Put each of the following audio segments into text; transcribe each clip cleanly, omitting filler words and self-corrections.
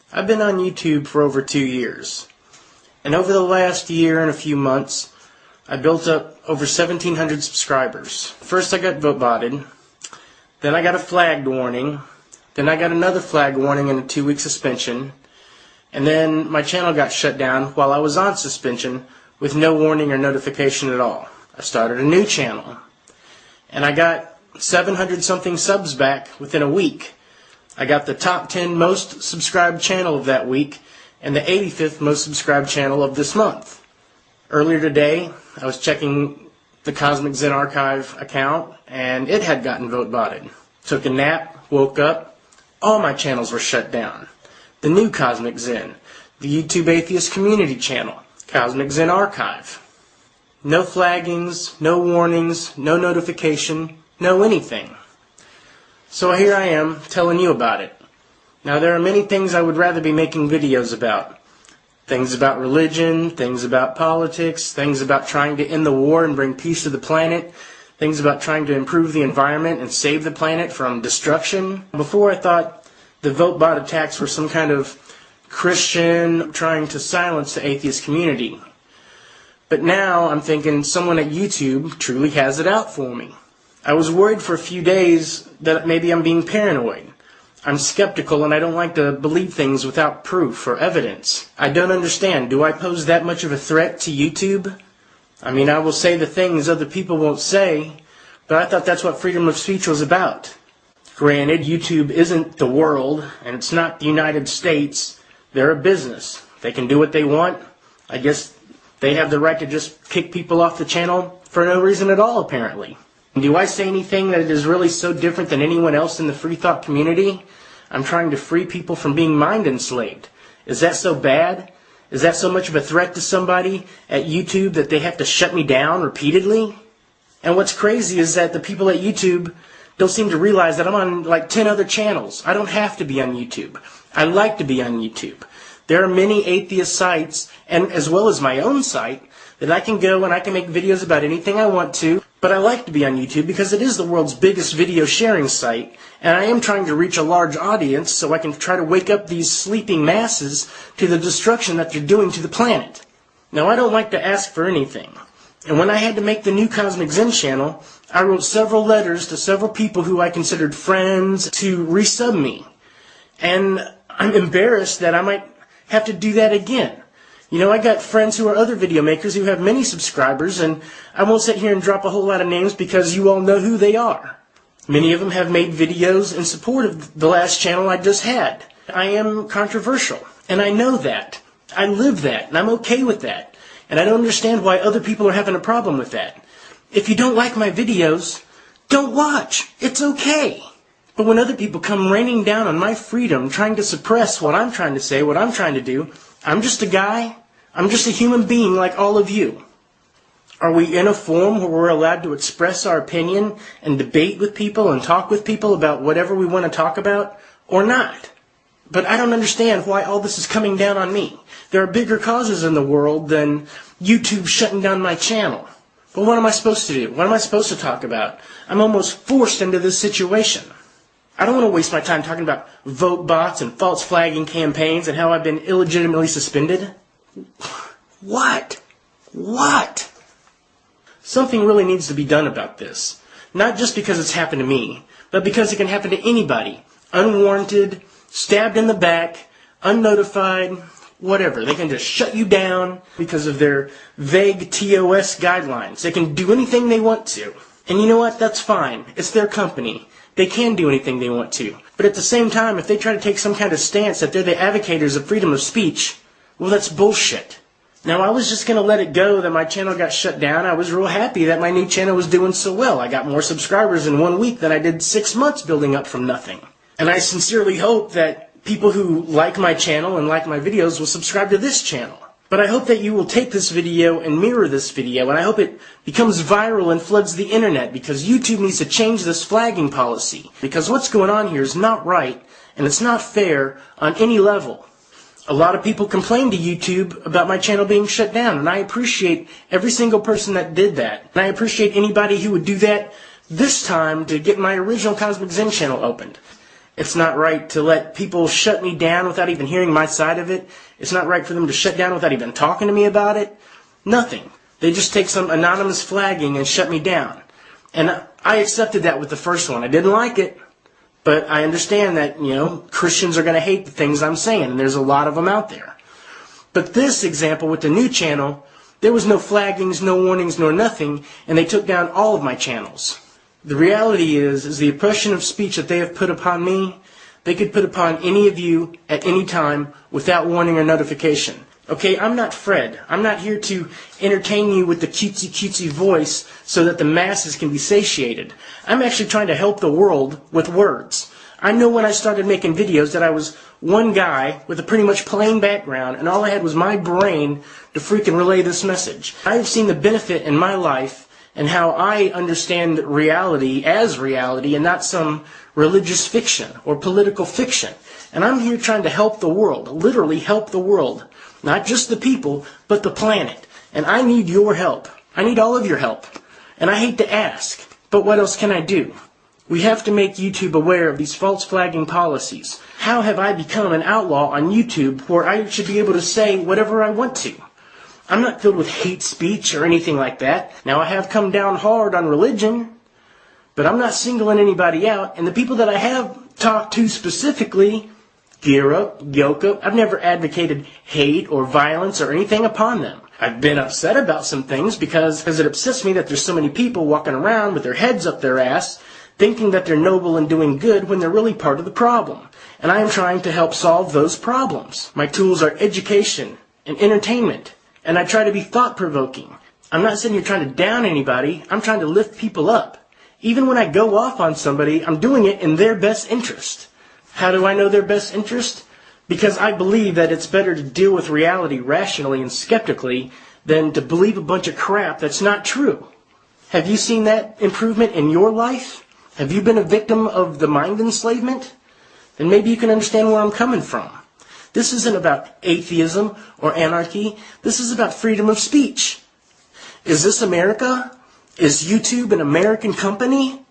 I've been on YouTube for over 2 years, and over the last year and a few months, I built up over 1,700 subscribers. First I got vote-botted, then I got a flagged warning, then I got another flag warning and a 2-week suspension, and then my channel got shut down while I was on suspension with no warning or notification at all. I started a new channel, and I got 700 something subs back within a week. I got the top 10 most subscribed channel of that week and the 85th most subscribed channel of this month. Earlier today, I was checking the Cosmic Zen Archive account, and it had gotten vote-botted. Took a nap, woke up, all my channels were shut down. The new Cosmic Zen, the YouTube Atheist Community channel, Cosmic Zen Archive. No flaggings, no warnings, no notification, no anything. So here I am telling you about it. Now there are many things I would rather be making videos about. Things about religion, things about politics, things about trying to end the war and bring peace to the planet, things about trying to improve the environment and save the planet from destruction. Before I thought the vote bot attacks were some kind of Christian trying to silence the atheist community. But now I'm thinking someone at YouTube truly has it out for me. I was worried for a few days that maybe I'm being paranoid. I'm skeptical and I don't like to believe things without proof or evidence. I don't understand. Do I pose that much of a threat to YouTube? I mean, I will say the things other people won't say, but I thought that's what freedom of speech was about. Granted, YouTube isn't the world, and it's not the United States. They're a business. They can do what they want. I guess they have the right to just kick people off the channel for no reason at all, apparently. Do I say anything that is really so different than anyone else in the free thought community? I'm trying to free people from being mind enslaved. Is that so bad? Is that so much of a threat to somebody at YouTube that they have to shut me down repeatedly? And what's crazy is that the people at YouTube don't seem to realize that I'm on like 10 other channels. I don't have to be on YouTube. I like to be on YouTube. There are many atheist sites, and as well as my own site, that I can go and I can make videos about anything I want to. But I like to be on YouTube because it is the world's biggest video sharing site, and I am trying to reach a large audience so I can try to wake up these sleeping masses to the destruction that they're doing to the planet. Now, I don't like to ask for anything, and when I had to make the new Cosmic Zen channel, I wrote several letters to several people who I considered friends to resub me, and I'm embarrassed that I might have to do that again. You know, I got friends who are other video makers who have many subscribers, and I won't sit here and drop a whole lot of names because you all know who they are. Many of them have made videos in support of the last channel I just had. I am controversial, and I know that. I live that, and I'm okay with that. And I don't understand why other people are having a problem with that. If you don't like my videos, don't watch. It's okay. But when other people come raining down on my freedom, trying to suppress what I'm trying to say, what I'm trying to do, I'm just a guy. I'm just a human being like all of you. Are we in a forum where we're allowed to express our opinion and debate with people and talk with people about whatever we want to talk about, or not? But I don't understand why all this is coming down on me. There are bigger causes in the world than YouTube shutting down my channel. But what am I supposed to do? What am I supposed to talk about? I'm almost forced into this situation. I don't want to waste my time talking about vote bots and false flagging campaigns and how I've been illegitimately suspended. What? What? Something really needs to be done about this. Not just because it's happened to me, but because it can happen to anybody. Unwarranted, stabbed in the back, unnotified, whatever. They can just shut you down because of their vague TOS guidelines. They can do anything they want to. And you know what? That's fine. It's their company. They can do anything they want to. But at the same time, if they try to take some kind of stance that they're the advocates of freedom of speech, well, that's bullshit. Now, I was just going to let it go that my channel got shut down. I was real happy that my new channel was doing so well. I got more subscribers in 1 week than I did 6 months building up from nothing. And I sincerely hope that people who like my channel and like my videos will subscribe to this channel. But I hope that you will take this video and mirror this video, and I hope it becomes viral and floods the internet, because YouTube needs to change this flagging policy. Because what's going on here is not right, and it's not fair on any level. A lot of people complain to YouTube about my channel being shut down, and I appreciate every single person that did that. And I appreciate anybody who would do that this time to get my original Cosmic Zen channel opened. It's not right to let people shut me down without even hearing my side of it. It's not right for them to shut down without even talking to me about it. Nothing. They just take some anonymous flagging and shut me down. And I accepted that with the first one. I didn't like it, but I understand that, Christians are going to hate the things I'm saying, and there's a lot of them out there. But this example with the new channel, there was no flaggings, no warnings, nor nothing, and they took down all of my channels. The reality is the oppression of speech that they have put upon me, they could put upon any of you at any time without warning or notification. Okay, I'm not Fred. I'm not here to entertain you with the cutesy voice so that the masses can be satiated. I'm actually trying to help the world with words. I know when I started making videos that I was one guy with a pretty much plain background, and all I had was my brain to freaking relay this message. I have seen the benefit in my life and how I understand reality as reality and not some religious fiction or political fiction. And I'm here trying to help the world, literally help the world. Not just the people, but the planet. And I need your help. I need all of your help. And I hate to ask, but what else can I do? We have to make YouTube aware of these false flagging policies. How have I become an outlaw on YouTube where I should be able to say whatever I want to? I'm not filled with hate speech or anything like that. Now, I have come down hard on religion, but I'm not singling anybody out. And the people that I have talked to specifically, gear up, yoke up, I've never advocated hate or violence or anything upon them. I've been upset about some things because it upsets me that there's so many people walking around with their heads up their ass thinking that they're noble and doing good when they're really part of the problem. And I am trying to help solve those problems. My tools are education and entertainment. And I try to be thought-provoking. I'm not sitting here trying to down anybody. I'm trying to lift people up. Even when I go off on somebody, I'm doing it in their best interest. How do I know their best interest? Because I believe that it's better to deal with reality rationally and skeptically than to believe a bunch of crap that's not true. Have you seen that improvement in your life? Have you been a victim of the mind enslavement? Then maybe you can understand where I'm coming from. This isn't about atheism or anarchy. This is about freedom of speech. Is this America? Is YouTube an American company?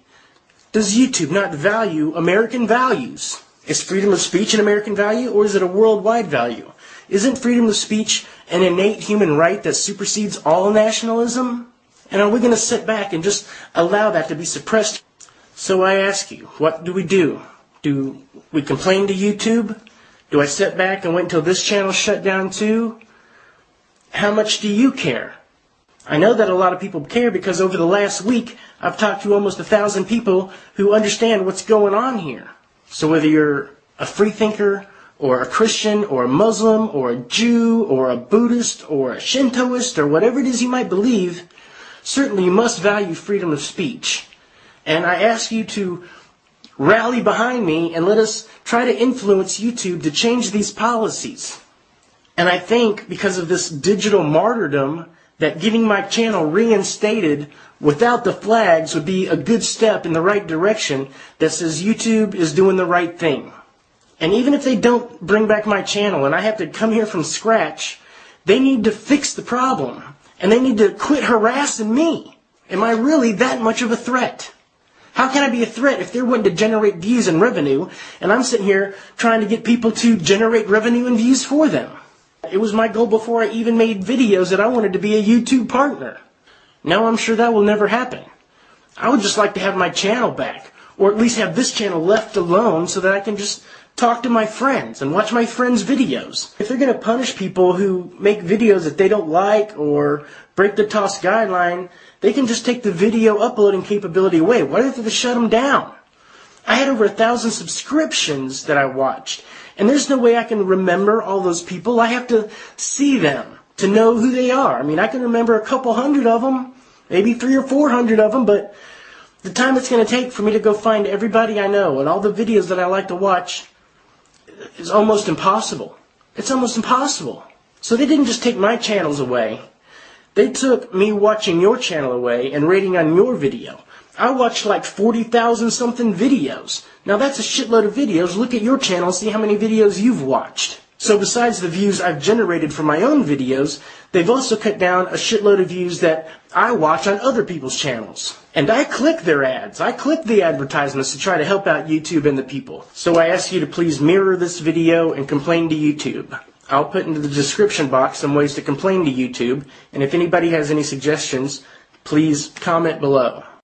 Does YouTube not value American values? Is freedom of speech an American value, or is it a worldwide value? Isn't freedom of speech an innate human right that supersedes all nationalism? And are we going to sit back and just allow that to be suppressed? So I ask you, what do we do? Do we complain to YouTube? Do I sit back and wait until this channel shut down too? How much do you care? I know that a lot of people care because over the last week I've talked to almost 1,000 people who understand what's going on here. So whether you're a free thinker or a Christian or a Muslim or a Jew or a Buddhist or a Shintoist or whatever it is you might believe, certainly you must value freedom of speech. And I ask you to rally behind me and let us try to influence YouTube to change these policies. And I think because of this digital martyrdom that getting my channel reinstated without the flags would be a good step in the right direction that says YouTube is doing the right thing. And even if they don't bring back my channel and I have to come here from scratch, they need to fix the problem. And they need to quit harassing me. Am I really that much of a threat? How can I be a threat if they're wanting to generate views and revenue, and I'm sitting here trying to get people to generate revenue and views for them? It was my goal before I even made videos that I wanted to be a YouTube partner. Now I'm sure that will never happen. I would just like to have my channel back, or at least have this channel left alone so that I can just talk to my friends and watch my friends' videos. If they're going to punish people who make videos that they don't like or break the TOS guideline, they can just take the video uploading capability away. Why do they have to shut them down? I had over 1,000 subscriptions that I watched, and there's no way I can remember all those people. I have to see them to know who they are. I mean, I can remember a couple hundred of them, maybe 300 or 400 of them, but the time it's going to take for me to go find everybody I know and all the videos that I like to watch is almost impossible. It's almost impossible. So they didn't just take my channels away. They took me watching your channel away and rating on your video. I watched like 40,000 something videos. Now that's a shitload of videos. Look at your channel and see how many videos you've watched. So besides the views I've generated from my own videos, they've also cut down a shitload of views that I watch on other people's channels. And I click their ads. I click the advertisements to try to help out YouTube and the people. So I ask you to please mirror this video and complain to YouTube. I'll put into the description box some ways to complain to YouTube, and if anybody has any suggestions, please comment below.